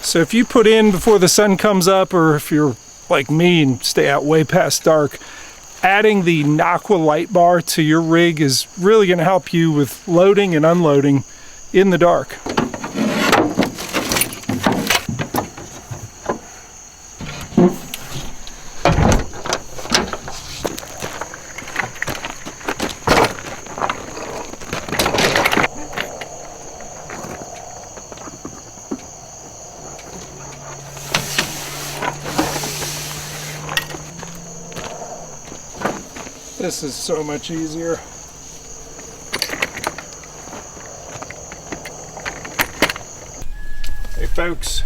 So if you put in before the sun comes up, or if you're like me and stay out way past dark, adding the Nocqua light bar to your rig is really going to help you with loading and unloading in the dark. This is so much easier. Hey folks,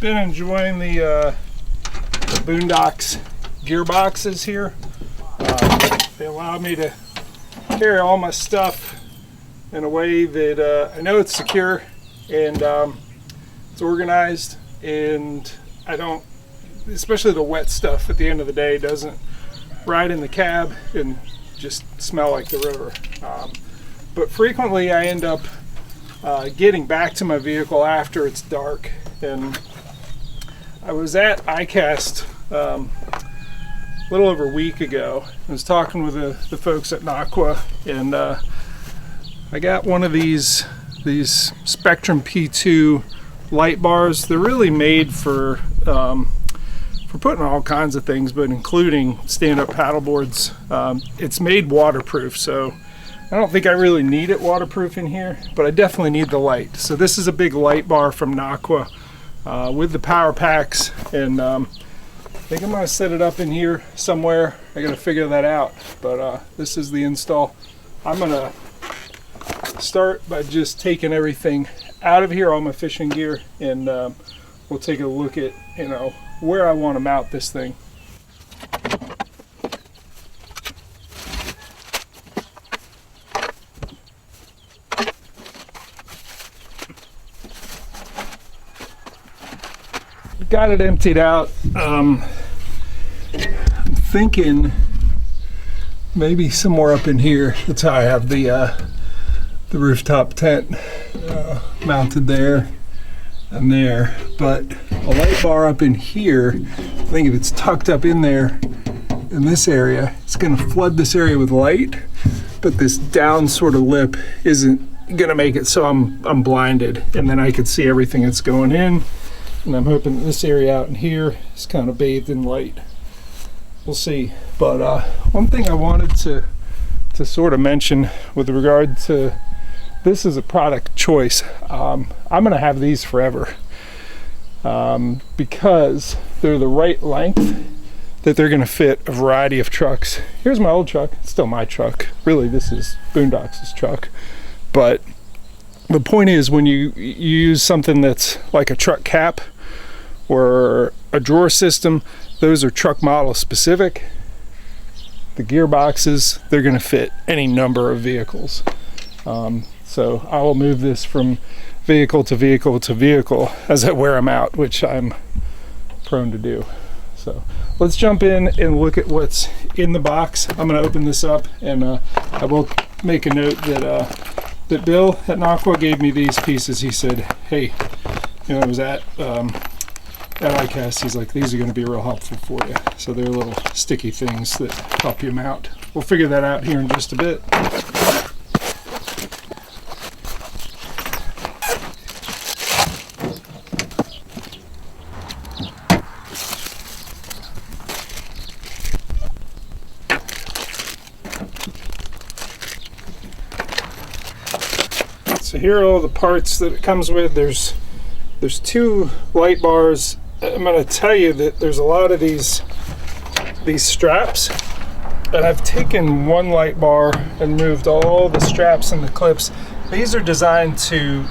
been enjoying the Boondocks gearboxes here. They allow me to carry all my stuff in a way that I know it's secure and it's organized, and I don't, especially the wet stuff at the end of the day, doesn't ride in the cab and just smell like the river. But frequently I end up getting back to my vehicle after it's dark, and I was at ICAST a little over a week ago. I was talking with the folks at Nocqua, and I got one of these Spectrum P2 light bars. They're really made for putting all kinds of things, but including stand-up paddle boards. It's made waterproof, so I don't think I really need it waterproof in here, but I definitely need the light. So this is a big light bar from Nocqua with the power packs, and I think I'm gonna set it up in here somewhere. I gotta figure that out, but this is the install. I'm gonna start by just taking everything out of here, all my fishing gear, and we'll take a look at, you know, where I want to mount this thing. Got it emptied out. I'm thinking maybe somewhere up in here. That's how I have the rooftop tent mounted there and there, but a light bar up in here, I think if it's tucked up in there in this area, it's going to flood this area with light, but this down sort of lip isn't going to make it so I'm blinded, and then I can see everything that's going in, and I'm hoping that this area out in here is kind of bathed in light. We'll see. But one thing I wanted to sort of mention with regard to this is a product choice. I'm going to have these forever because they're the right length that they're going to fit a variety of trucks. Here's my old truck. It's still my truck. Really, this is Boondocks' truck. But the point is, when you use something that's like a truck cap or a drawer system, those are truck model specific. The gearboxes, they're going to fit any number of vehicles. So I will move this from vehicle to vehicle to vehicle as I wear them out, which I'm prone to do. So let's jump in and look at what's in the box. I'm going to open this up, and I will make a note that Bill at Nocqua gave me these pieces. He said, hey, you know, I was at ICAST, he's like, these are going to be real helpful for you. So they're little sticky things that help you mount. We'll figure that out here in just a bit. So here are all the parts that it comes with. There's two light bars. I'm going to tell you that there's a lot of these straps, and I've taken one light bar and moved all the straps and the clips. These are designed to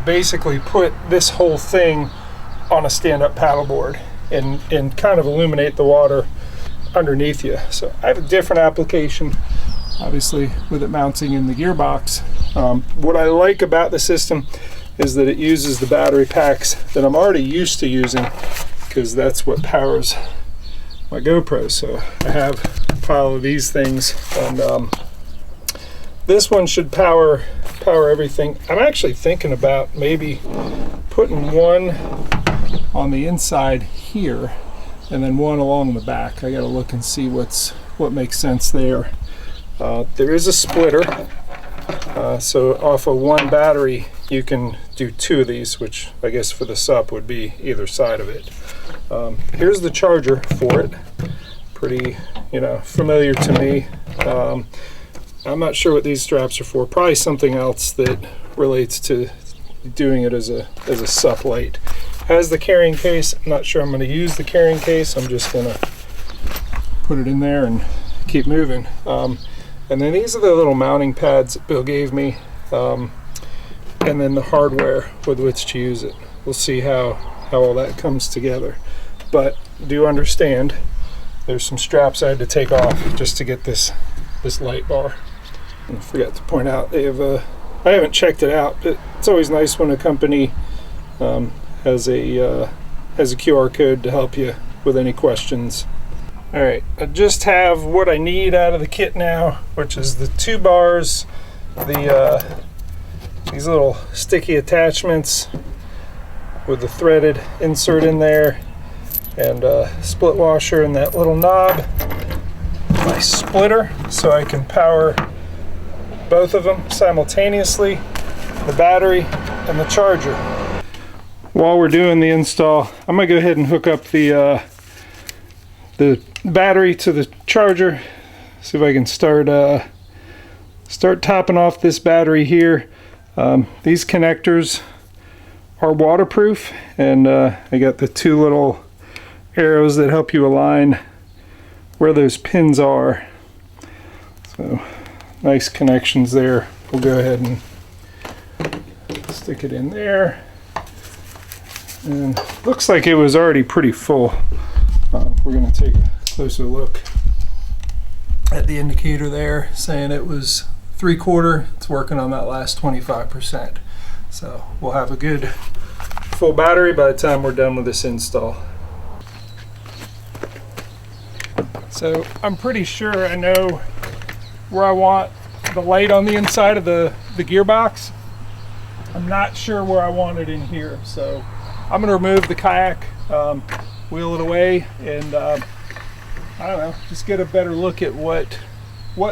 basically put this whole thing on a stand-up paddleboard and kind of illuminate the water underneath you. So I have a different application, obviously, with it mounting in the gearbox. What I like about the system is that it uses the battery packs that I'm already used to using, because that's what powers my GoPro. So I have a pile of these things, and this one should power everything. I'm actually thinking about maybe putting one on the inside here and then one along the back. I gotta look and see what makes sense there. There is a splitter, so off of one battery you can do two of these, which I guess for the SUP would be either side of it. Here's the charger for it. Pretty, familiar to me. I'm not sure what these straps are for. Probably something else that relates to doing it as a SUP light. Has the carrying case. I'm not sure I'm going to use the carrying case. I'm just going to put it in there and keep moving. And then these are the little mounting pads that Bill gave me, and then the hardware with which to use it. We'll see how all that comes together. But do understand, there's some straps I had to take off just to get this light bar. And I forgot to point out, they have I haven't checked it out, but it's always nice when a company has a QR code to help you with any questions. All right, I just have what I need out of the kit now, which is the 2 bars, these little sticky attachments with the threaded insert in there, and a split washer and that little knob, my splitter so I can power both of them simultaneously, the battery and the charger. While we're doing the install, I'm gonna go ahead and hook up the battery to the charger. See if I can start topping off this battery here. These connectors are waterproof, and I got the 2 little arrows that help you align where those pins are. So nice connections there. We'll go ahead and stick it in there. And looks like it was already pretty full. We're going to take a closer look at the indicator there, saying it was 3/4. It's working on that last 25%. So we'll have a good full battery by the time we're done with this install. So I'm pretty sure I know where I want the light on the inside of the gearbox. I'm not sure where I want it in here, so I'm going to remove the kayak, wheel it away, and I don't know, just get a better look at what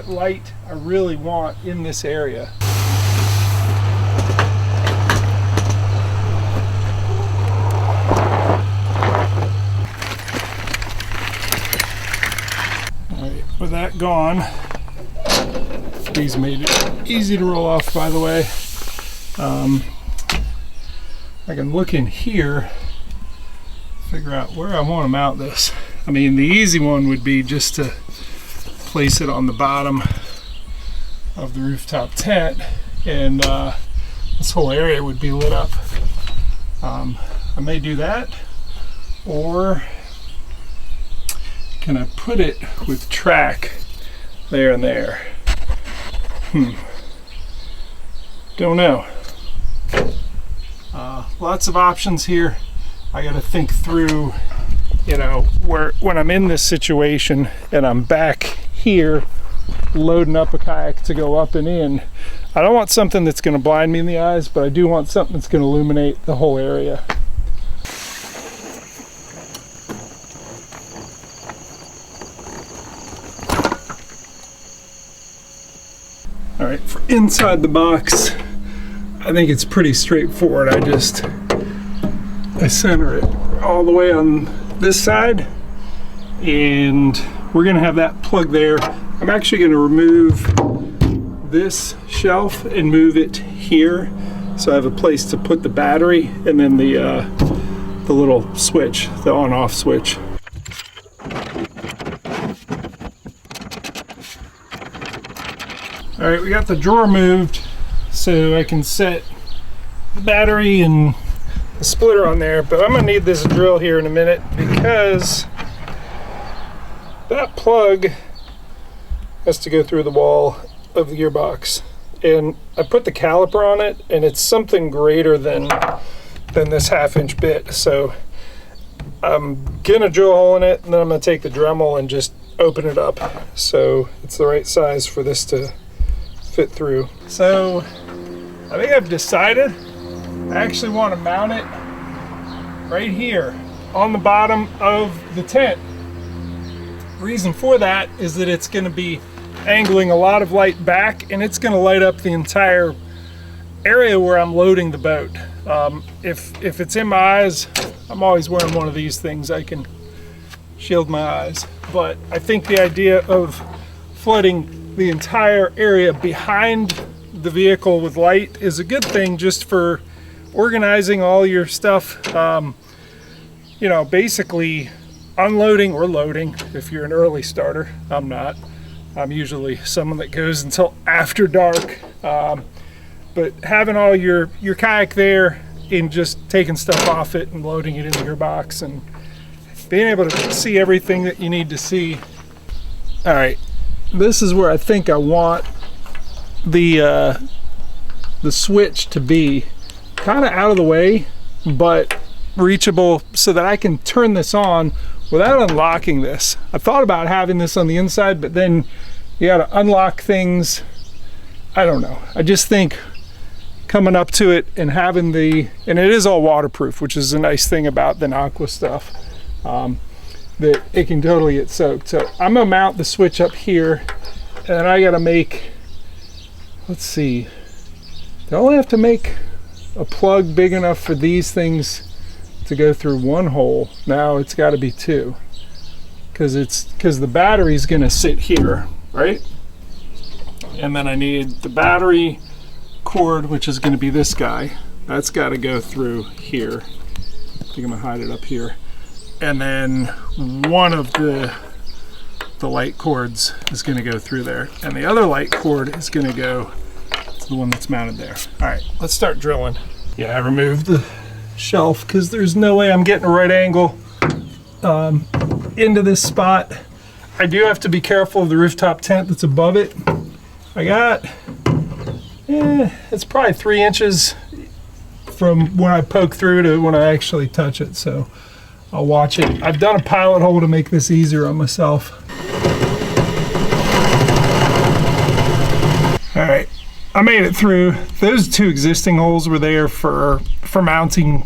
light I really want in this area. Alright, with that gone, these made it easy to roll off, by the way. I can look in here, figure out where I want to mount this. I mean, the easy one would be just to place it on the bottom of the rooftop tent, and this whole area would be lit up. I may do that, or can I put it with track there and there? Don't know. Lots of options here. I got to think through, when I'm in this situation and I'm back here loading up a kayak to go up and in, I don't want something that's going to blind me in the eyes, but I do want something that's going to illuminate the whole area. All right, for inside the box, I think it's pretty straightforward. I center it all the way on this side, and we're gonna have that plug there. I'm actually gonna remove this shelf and move it here, so I have a place to put the battery and then the little switch, the on-off switch. All right, we got the drawer moved so I can set the battery and the splitter on there, but I'm gonna need this drill here in a minute because that plug has to go through the wall of the gearbox, and I put the caliper on it, and it's something greater than this 1/2-inch bit, so I'm gonna drill a hole in it, and then I'm gonna take the Dremel and just open it up so it's the right size for this to fit through. So I think I've decided I actually want to mount it right here on the bottom of the tent. Reason for that is that it's going to be angling a lot of light back, and it's going to light up the entire area where I'm loading the boat. If it's in my eyes, I'm always wearing one of these things. I can shield my eyes. But I think the idea of flooding the entire area behind the vehicle with light is a good thing, just for organizing all your stuff. You know, basically unloading or loading if you're an early starter. I'm not. I'm usually someone that goes until after dark. But having all your kayak there and just taking stuff off it and loading it into your box and being able to see everything that you need to see. All right, this is where I think I want the switch to be, kind of out of the way, but reachable so that I can turn this on without unlocking this. I thought about having this on the inside, but then you got to unlock things. I don't know. I just think coming up to it and having and it is all waterproof, which is a nice thing about the Nocqua stuff, that it can totally get soaked. So I'm gonna mount the switch up here, and I gotta make, let's see, do I only have to make a plug big enough for these things to go through one hole? Now it's got to be two, because the battery's gonna sit here, right? And then I need the battery cord, which is going to be this guy. That's got to go through here. I think I'm gonna hide it up here. And then one of the light cords is going to go through there, and the other light cord is going to go to the one that's mounted there. All right, let's start drilling. Yeah, I removed the shelf because there's no way I'm getting a right angle into this spot. I do have to be careful of the rooftop tent that's above it. I got, it's probably 3 inches from when I poke through to when I actually touch it, so I'll watch it. I've done a pilot hole to make this easier on myself. All right, I made it through. Those 2 existing holes were there for mounting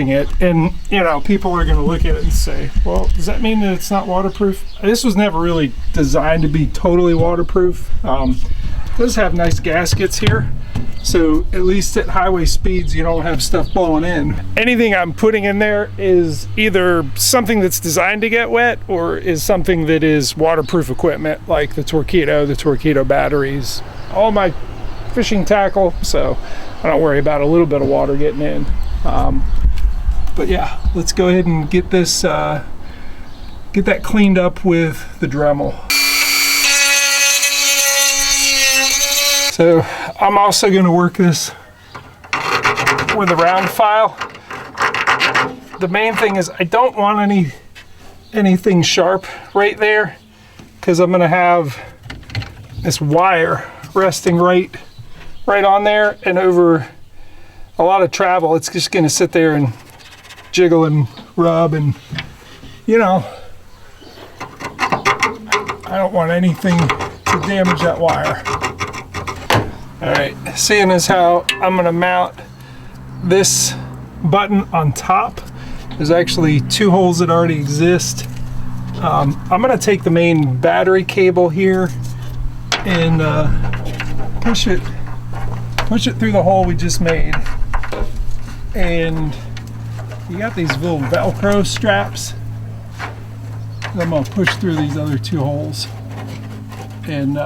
it, and you know, people are going to look at it and say, well, does that mean that it's not waterproof? This was never really designed to be totally waterproof. It does have nice gaskets here, so at least at highway speeds you don't have stuff blowing in. Anything I'm putting in there is either something that's designed to get wet or is something that is waterproof equipment, like the torpedo batteries, all my fishing tackle, so I don't worry about a little bit of water getting in. But yeah, let's go ahead and get this get that cleaned up with the Dremel. So I'm also going to work this with a round file. The main thing is I don't want anything sharp right there, because I'm going to have this wire resting right on there, and over a lot of travel it's just going to sit there and jiggle and rub, and you know, I don't want anything to damage that wire. All right, seeing as how I'm going to mount this button on top, there's actually 2 holes that already exist. I'm going to take the main battery cable here and push it through the hole we just made. And you got these little Velcro straps. I'm going to push through these other 2 holes, and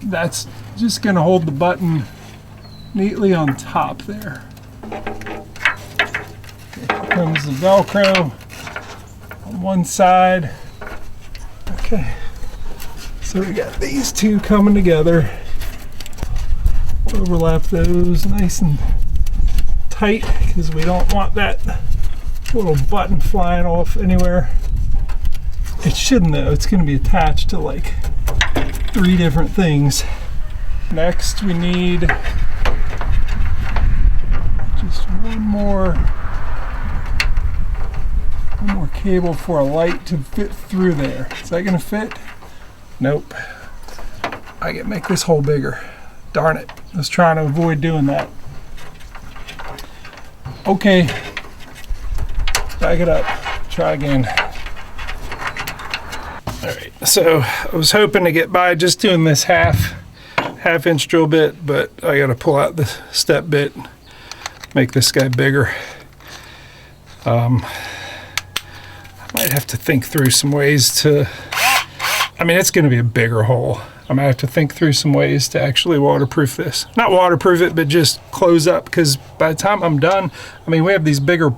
that's just going to hold the button neatly on top there. Here comes the Velcro on one side. Okay, so we got these 2 coming together. Overlap those nice and tight, because we don't want that little button flying off anywhere. It shouldn't though, it's going to be attached to like 3 different things. Next we need just one more cable for a light to fit through there. Is that going to fit? Nope. I can make this hole bigger. Darn it. I was trying to avoid doing that. Okay. Back it up. Try again. Alright, so I was hoping to get by just doing this half-inch drill bit, but I gotta pull out the step bit, make this guy bigger. I might have to think through some ways to, I mean, it's gonna be a bigger hole. I might have to think through some ways to actually waterproof this. Not waterproof it, but just close up, because by the time I'm done, I mean, we have these bigger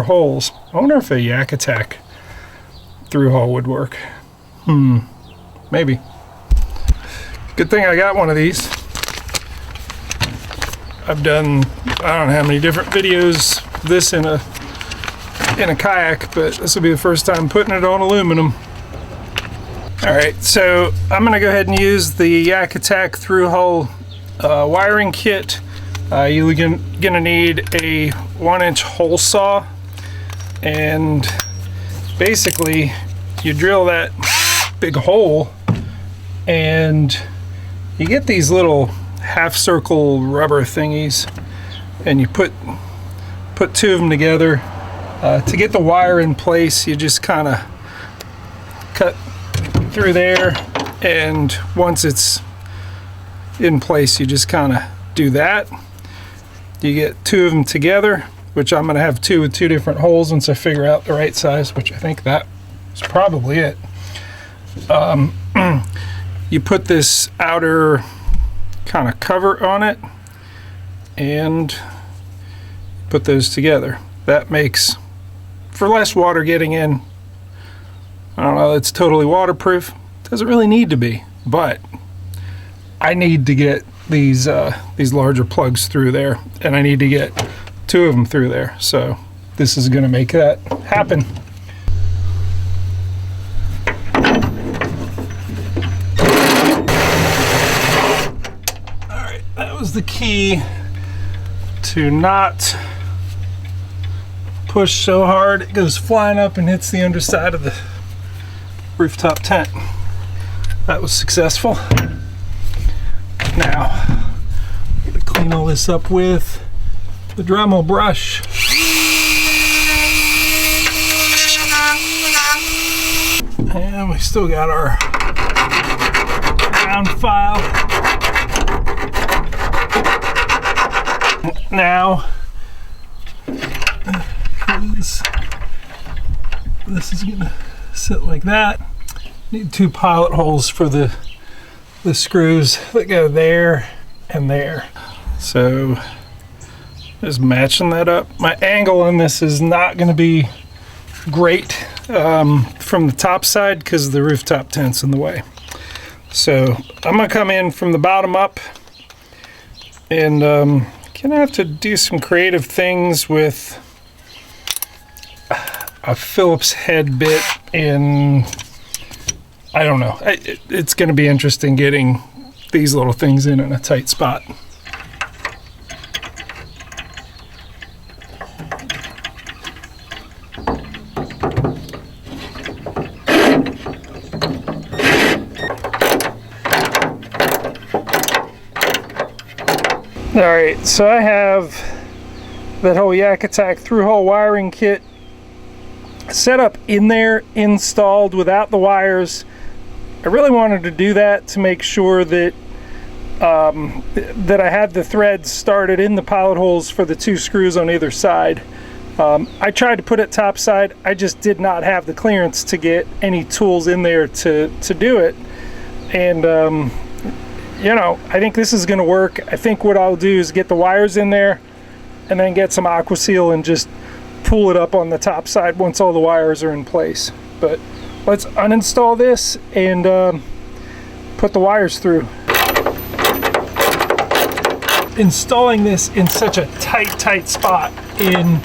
holes. I wonder if a Yak Attack through hole would work. Maybe. Good thing I got one of these. I've done, I don't know how many different videos of this in a kayak, but this will be the first time putting it on aluminum. Alright, so I'm gonna go ahead and use the Yak Attack through hole wiring kit. You're gonna need a 1-inch hole saw, and basically you drill that big hole and you get these little half circle rubber thingies, and you put two of them together. To get the wire in place, you just kind of cut through there, and once it's in place, you just kind of do that. You get two of them together, which I'm going to have two with two different holes once I figure out the right size, which I think that is probably it. You put this outer kind of cover on it and put those together. That makes for less water getting in. I don't know, it's totally waterproof. Doesn't really need to be, but I need to get these larger plugs through there, and I need to get two of them through there. So this is going to make that happen. All right, that was the key to not push so hard it goes flying up and hits the underside of the rooftop tent. That was successful. Now, I'm going to clean all this up with the Dremel brush. And we still got our round file. Now, this is going to sit like that. Need two pilot holes for the screws that go there and there. So just matching that up. My angle on this is not going to be great from the top side because the rooftop tent's in the way. So I'm going to come in from the bottom up, and gonna have to do some creative things with a Phillips head bit in, I don't know. It's going to be interesting getting these little things in a tight spot. All right, so I have that whole Yak Attack through-hole wiring kit set up in there, installed without the wires. I really wanted to do that to make sure that that I had the threads started in the pilot holes for the two screws on either side. I tried to put it topside. I just did not have the clearance to get any tools in there to do it. And you know, I think this is going to work. I think what I'll do is get the wires in there and then get some aqua seal and just pull it up on the top side once all the wires are in place. But let's uninstall this and put the wires through. Installing this in such a tight spot, in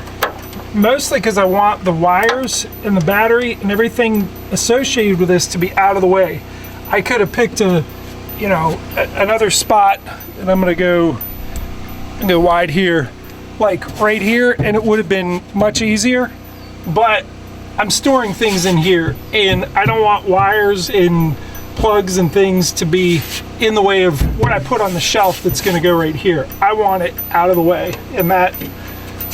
mostly because I want the wires and the battery and everything associated with this to be out of the way. I could have picked another spot, and I'm gonna go wide here, like right here, and it would have been much easier, but I'm storing things in here and I don't want wires and plugs and things to be in the way of what I put on the shelf that's going to go right here. I want it out of the way, and that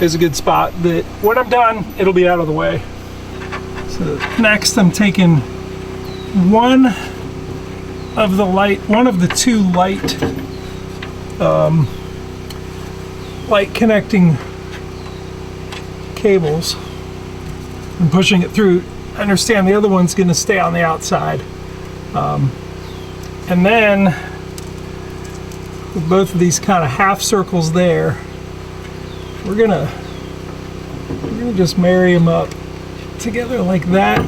is a good spot that when I'm done, it'll be out of the way. So next I'm taking one of the two light connecting cables and pushing it through. I understand the other one's going to stay on the outside. And then with both of these kind of half circles there, we're gonna just marry them up together like that.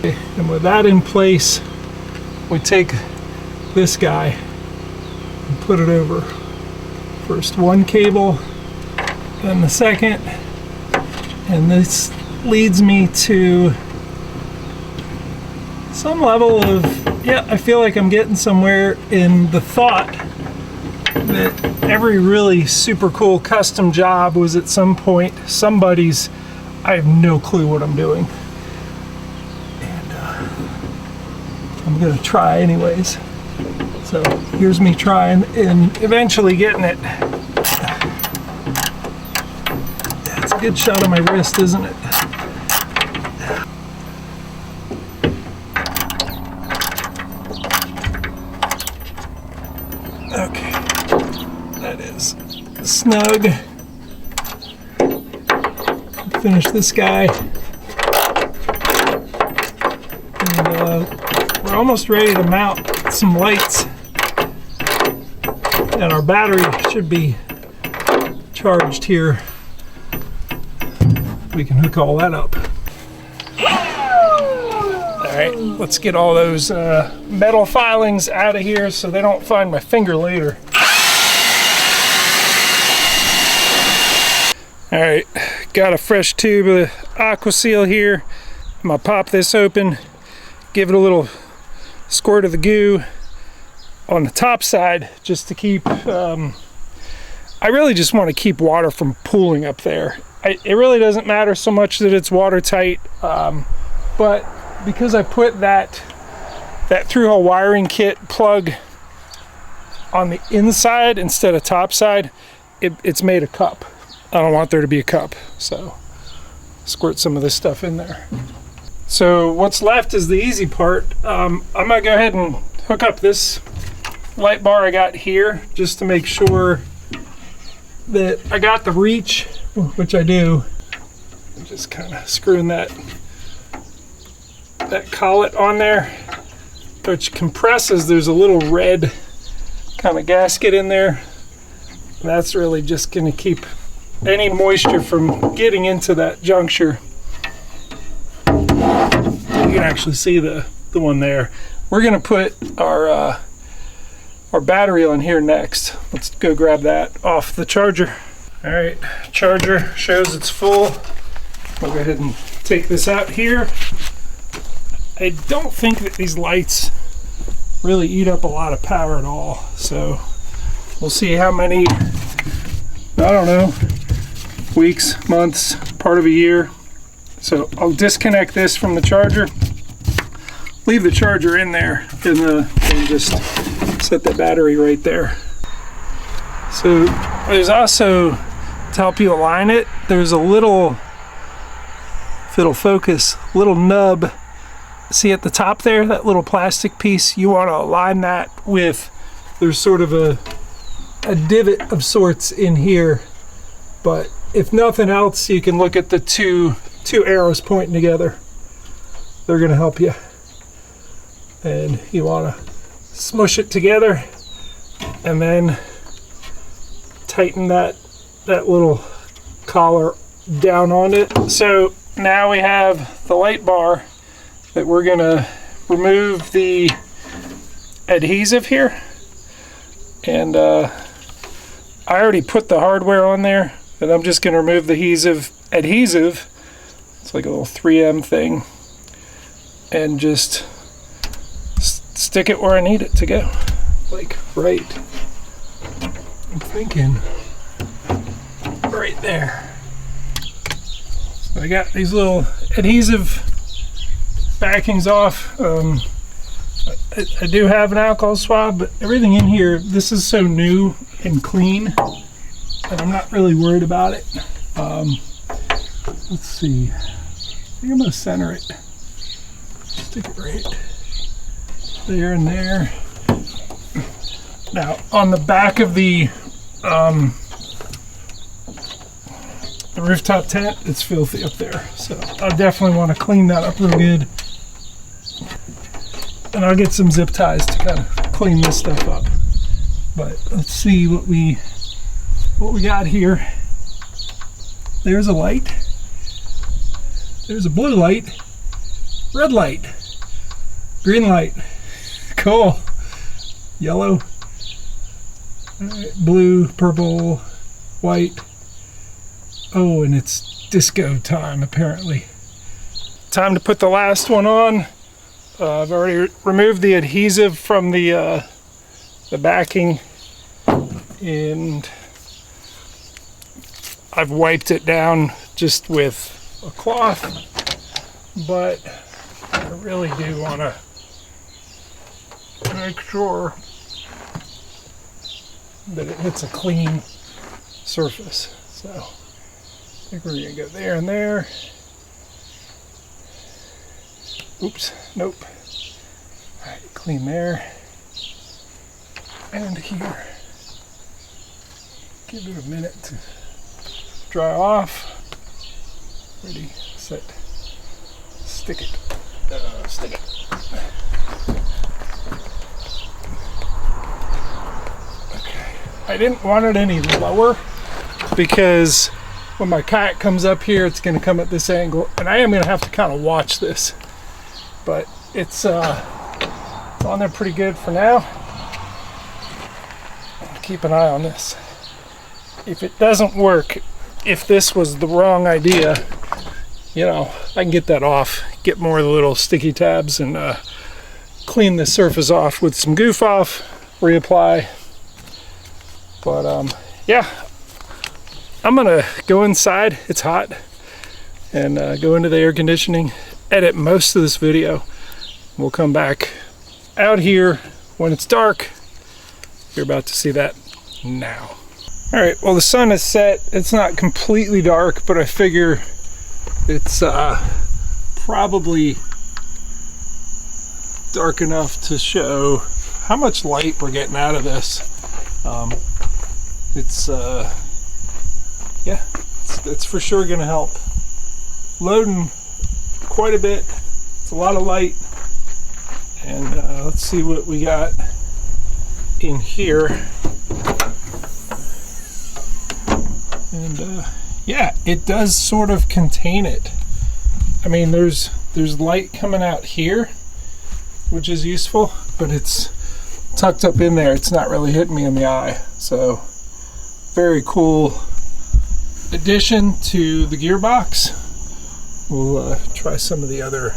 And with that in place, we take this guy and put it over. First one cable, then the second, and this leads me to some level of, yeah, I feel like I'm getting somewhere in the thought that every really super cool custom job was at some point somebody's. I have no clue what I'm doing, and I'm gonna try anyways. So here's me trying and eventually getting it. That's a good shot of my wrist, isn't it? Okay, that is snug. Finish this guy. And we're almost ready to mount some lights. And our battery should be charged here. We can hook all that up. Alright, let's get all those metal filings out of here so they don't find my finger later. Alright, got a fresh tube of Aqua Seal here. I'm gonna pop this open, give it a little squirt of the goo on the top side just to keep, I really just want to keep water from pooling up there. It really doesn't matter so much that it's watertight, but because I put that through-hole wiring kit plug on the inside instead of top side, it's made a cup. I don't want there to be a cup, so squirt some of this stuff in there. So what's left is the easy part. I'm gonna go ahead and hook up this light bar I got here just to make sure that I got the reach, which I do. I'm just kind of screwing that collet on there, which compresses. There's a little red kind of gasket in there. That's really just going to keep any moisture from getting into that juncture. You can actually see the one there. We're going to put our battery on here next. Let's go grab that off the charger. All right, charger shows it's full. I'll go ahead and take this out here. I don't think that these lights really eat up a lot of power at all, so we'll see how many, I don't know, weeks, months, part of a year. So I'll disconnect this from the charger, leave the charger in there, and just set the battery right there. So there's also, to help you align it, there's a little, if it'll focus, little nub. See at the top there, that little plastic piece? You want to align that with, there's sort of a divot of sorts in here, but if nothing else, you can look at the two arrows pointing together. They're going to help you. And you want to smush it together and then tighten that little collar down on it. So now we have the light bar that we're going to remove the adhesive here. And I already put the hardware on there, and I'm just going to remove the adhesive. It's like a little 3M thing, and just stick it where I need it to go, like right. I'm thinking right there. So I got these little adhesive backings off. I do have an alcohol swab, but everything in here, this is so new and clean that I'm not really worried about it. Let's see. I think I'm gonna center it. Stick it right there and there. Now, on the back of the rooftop tent, it's filthy up there. So I definitely want to clean that up real good. And I'll get some zip ties to kind of clean this stuff up. But let's see what we got here. There's a light. There's a blue light. Red light. Green light. Cool. Yellow. Blue, purple, white. Oh, and it's disco time apparently. Time to put the last one on. I've already removed the adhesive from the backing, and I've wiped it down just with a cloth, but I really do want to make sure that it hits a clean surface. So I think we're going to go there and there. Oops, nope. All right, clean there and here. Give it a minute to dry off. Ready, set, stick it. Stick it. Okay. I didn't want it any lower because when my kayak comes up here, it's going to come at this angle, and I am going to have to kind of watch this. But it's on there pretty good for now. I'll keep an eye on this. If it doesn't work, if this was the wrong idea, you know, I can get that off, get more of the little sticky tabs, and clean the surface off with some goof off, reapply. But yeah, I'm gonna go inside, it's hot, and go into the air conditioning, edit most of this video. We'll come back out here when it's dark. You're about to see that now. All right, well, the sun is set. It's not completely dark, but I figure it's probably dark enough to show how much light we're getting out of this. It's for sure gonna help. Loading quite a bit. It's a lot of light. And let's see what we got in here. And yeah, it does sort of contain it. I mean, there's light coming out here, which is useful, but it's tucked up in there. It's not really hitting me in the eye. So very cool addition to the gearbox. We'll try some of the other.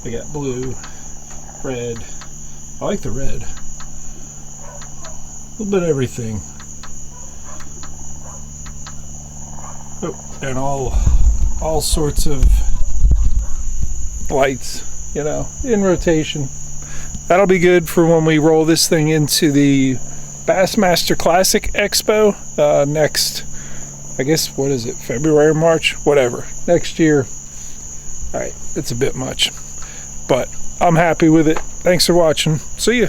We got blue, red. I like the red. A little bit of everything. Oh, and all sorts of lights, you know, in rotation. That'll be good for when we roll this thing into the Bassmaster Classic Expo next, I guess, what is it, February, March, whatever, next year. All right, it's a bit much, but I'm happy with it. Thanks for watching. See ya.